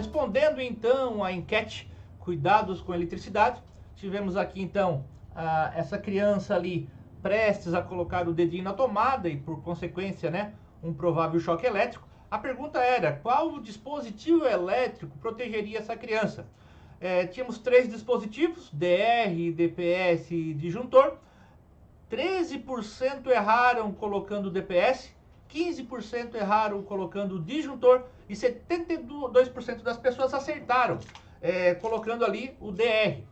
Respondendo então à enquete Cuidados com Eletricidade, tivemos aqui então essa criança ali prestes a colocar o dedinho na tomada e por consequência, né, um provável choque elétrico. A pergunta era: qual dispositivo elétrico protegeria essa criança? Tínhamos 3 dispositivos, DR, DPS e disjuntor. 13% erraram colocando DPS, 15% erraram colocando disjuntor e 72% das pessoas acertaram colocando ali o DR.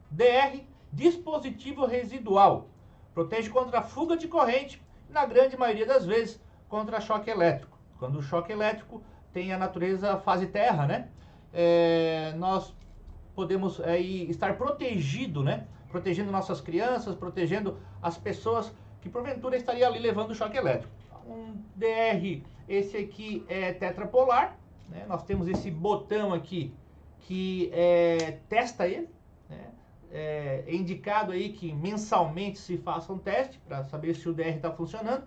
DR, dispositivo residual, protege contra fuga de corrente e, na grande maioria das vezes, contra choque elétrico. Quando o choque elétrico tem a natureza fase terra, né? Nós podemos aí estar protegido, né? Protegendo nossas crianças, protegendo as pessoas que porventura estariam ali levando o choque elétrico. Um DR, esse aqui é tetrapolar, né? Nós temos esse botão aqui que testa ele, né? É indicado aí que mensalmente se faça um teste para saber se o DR está funcionando.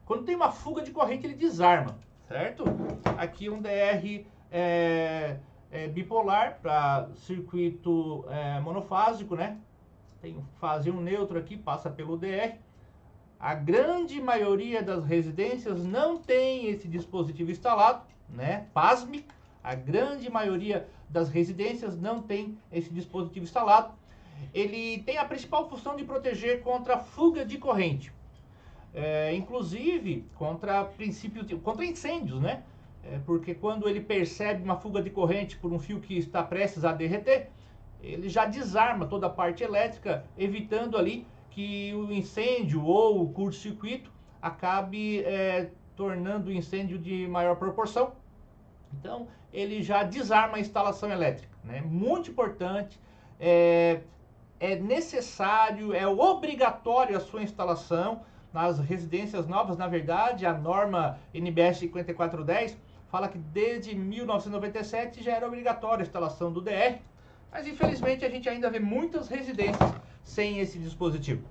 Quando tem uma fuga de corrente, ele desarma, certo? Aqui um DR bipolar para circuito monofásico, né? Tem fase 1 neutro aqui, passa pelo DR. A grande maioria das residências não tem esse dispositivo instalado, né? Pasme, a grande maioria das residências não tem esse dispositivo instalado. Ele tem a principal função de proteger contra fuga de corrente, inclusive contra contra incêndios, né? Porque quando ele percebe uma fuga de corrente por um fio que está prestes a derreter, ele já desarma toda a parte elétrica, evitando ali que o incêndio ou o curto-circuito acabe tornando o incêndio de maior proporção. Então, ele já desarma a instalação elétrica, né? Muito importante, é necessário, é obrigatório a sua instalação nas residências novas. Na verdade, a norma NBS 5410 fala que desde 1997 já era obrigatória a instalação do DR, mas infelizmente a gente ainda vê muitas residências sem esse dispositivo,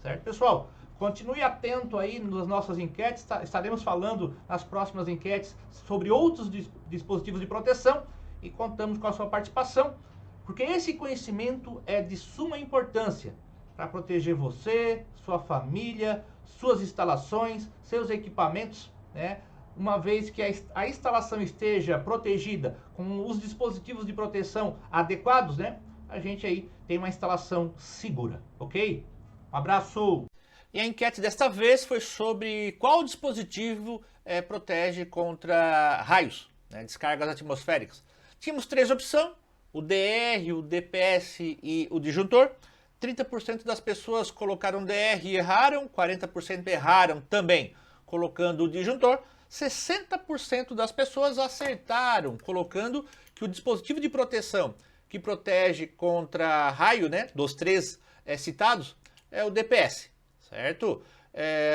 certo, pessoal? Continue atento aí nas nossas enquetes, estaremos falando nas próximas enquetes sobre outros dispositivos de proteção e contamos com a sua participação, porque esse conhecimento é de suma importância para proteger você, sua família, suas instalações, seus equipamentos, né? Uma vez que a instalação esteja protegida com os dispositivos de proteção adequados, né? A gente aí tem uma instalação segura, ok? Um abraço! E a enquete desta vez foi sobre qual dispositivo protege contra raios, né, descargas atmosféricas. Tínhamos 3 opções: o DR, o DPS e o disjuntor. 30% das pessoas colocaram DR e erraram, 40% erraram também colocando o disjuntor. 60% das pessoas acertaram colocando que o dispositivo de proteção que protege contra raio, né, dos 3 citados, é o DPS, certo?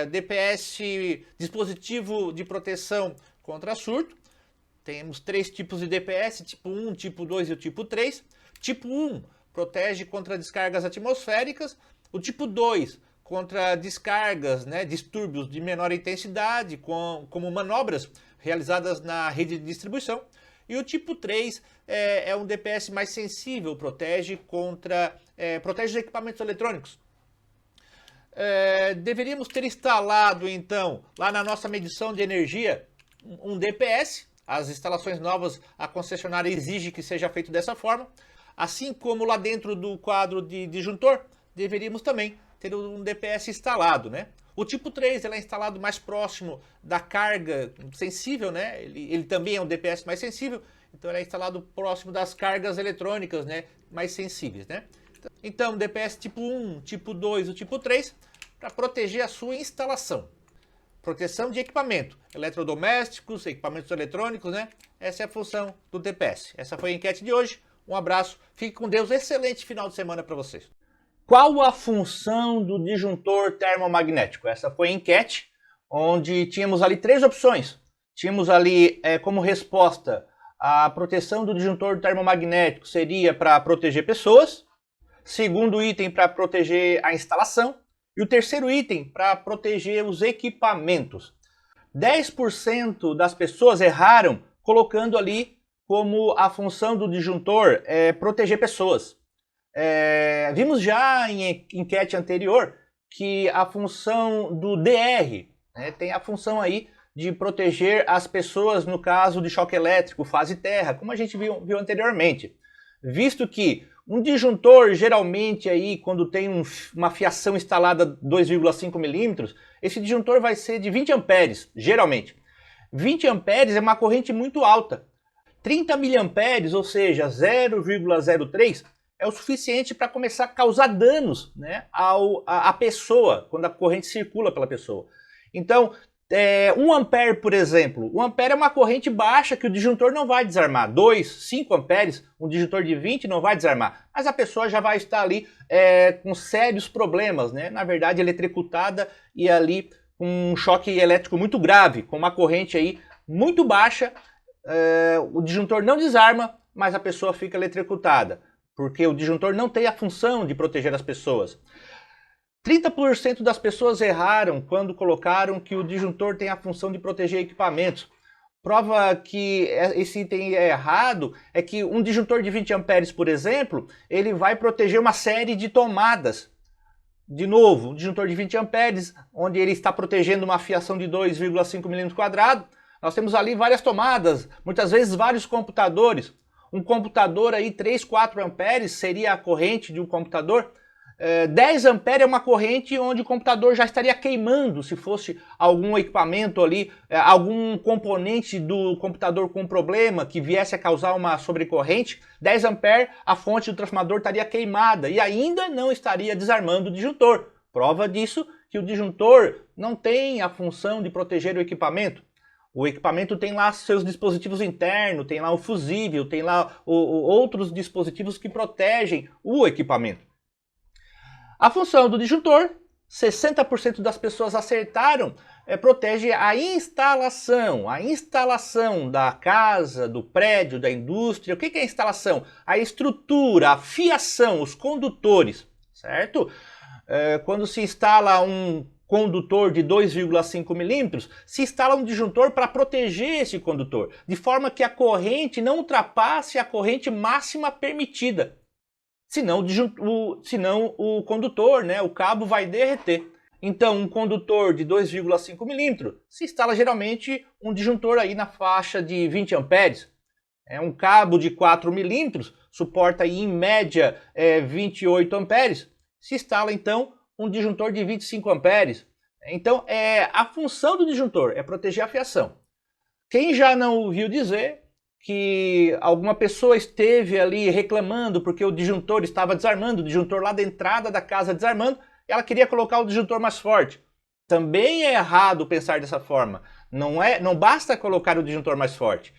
DPS, dispositivo de proteção contra surto. Temos 3 tipos de DPS, tipo 1, tipo 2 e o tipo 3. Tipo 1 protege contra descargas atmosféricas, o tipo 2 contra descargas, né, distúrbios de menor intensidade, como manobras realizadas na rede de distribuição. E o tipo 3 é um DPS mais sensível, protege os equipamentos eletrônicos. Deveríamos ter instalado, então, lá na nossa medição de energia, um DPS. As instalações novas, a concessionária exige que seja feito dessa forma. Assim como lá dentro do quadro de disjuntor, deveríamos também ter um DPS instalado, né? O tipo 3 ele é instalado mais próximo da carga sensível, né? Ele também é um DPS mais sensível, então ele é instalado próximo das cargas eletrônicas, né, mais sensíveis, né? Então, DPS tipo 1, tipo 2 e tipo 3, para proteger a sua instalação. Proteção de equipamento, eletrodomésticos, equipamentos eletrônicos, né? Essa é a função do DPS. Essa foi a enquete de hoje. Um abraço, fique com Deus, excelente final de semana para vocês. Qual a função do disjuntor termomagnético? Essa foi a enquete, onde tínhamos ali 3 opções. Tínhamos ali como resposta: a proteção do disjuntor termomagnético seria para proteger pessoas. Segundo item, para proteger a instalação. E o terceiro item, para proteger os equipamentos. 10% das pessoas erraram colocando ali como a função do disjuntor é proteger pessoas. Vimos já em enquete anterior que a função do DR, né, tem a função aí de proteger as pessoas no caso de choque elétrico, fase terra, como a gente viu anteriormente. Visto que um disjuntor, geralmente, aí, quando tem uma fiação instalada 2,5 milímetros, esse disjuntor vai ser de 20 amperes, geralmente. 20 amperes é uma corrente muito alta. 30 miliamperes, ou seja, 0,03, é o suficiente para começar a causar danos, né, à pessoa, quando a corrente circula pela pessoa. Então, 1 ampere, por exemplo, 1 ampere é uma corrente baixa que o disjuntor não vai desarmar. 2, 5 amperes, um disjuntor de 20 não vai desarmar. Mas a pessoa já vai estar ali com sérios problemas, né? Na verdade, eletrocutada e ali com um choque elétrico muito grave, com uma corrente aí muito baixa. O disjuntor não desarma, mas a pessoa fica eletrocutada, porque o disjuntor não tem a função de proteger as pessoas. 30% das pessoas erraram quando colocaram que o disjuntor tem a função de proteger equipamentos. Prova que esse item é errado é que um disjuntor de 20 amperes, por exemplo, ele vai proteger uma série de tomadas. De novo, um disjuntor de 20 amperes, onde ele está protegendo uma fiação de 2,5 mm², nós temos ali várias tomadas, muitas vezes vários computadores. Um computador aí 3, 4 amperes seria a corrente de um computador. 10 amperes é uma corrente onde o computador já estaria queimando se fosse algum equipamento ali, algum componente do computador com problema que viesse a causar uma sobrecorrente. 10 amperes, a fonte do transformador estaria queimada e ainda não estaria desarmando o disjuntor. Prova disso que o disjuntor não tem a função de proteger o equipamento. O equipamento tem lá seus dispositivos internos, tem lá o fusível, tem lá outros dispositivos que protegem o equipamento. A função do disjuntor, 60% das pessoas acertaram, protege a instalação da casa, do prédio, da indústria. O que é a instalação? A estrutura, a fiação, os condutores, certo? Quando se instala um condutor de 2,5 milímetros, se instala um disjuntor para proteger esse condutor, de forma que a corrente não ultrapasse a corrente máxima permitida. Senão o condutor, né, o cabo vai derreter. Então, um condutor de 2,5 milímetros se instala geralmente um disjuntor aí na faixa de 20 amperes. Um cabo de 4 milímetros suporta aí em média 28 amperes. Se instala então um disjuntor de 25 amperes. Então, a função do disjuntor é proteger a fiação. Quem já não ouviu dizer que alguma pessoa esteve ali reclamando porque o disjuntor estava desarmando, o disjuntor lá da entrada da casa desarmando, e ela queria colocar o disjuntor mais forte. Também é errado pensar dessa forma. Não basta colocar o disjuntor mais forte.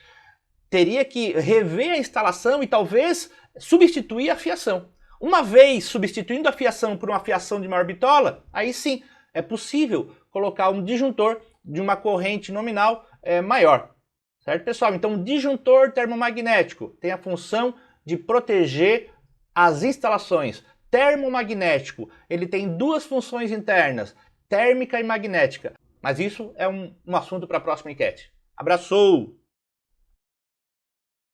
Teria que rever a instalação e talvez substituir a fiação. Uma vez substituindo a fiação por uma fiação de maior bitola, aí sim é possível colocar um disjuntor de uma corrente nominal maior. Certo, pessoal? Então, o disjuntor termomagnético tem a função de proteger as instalações. Termomagnético, ele tem duas funções internas, térmica e magnética. Mas isso é um assunto para a próxima enquete. Abraço!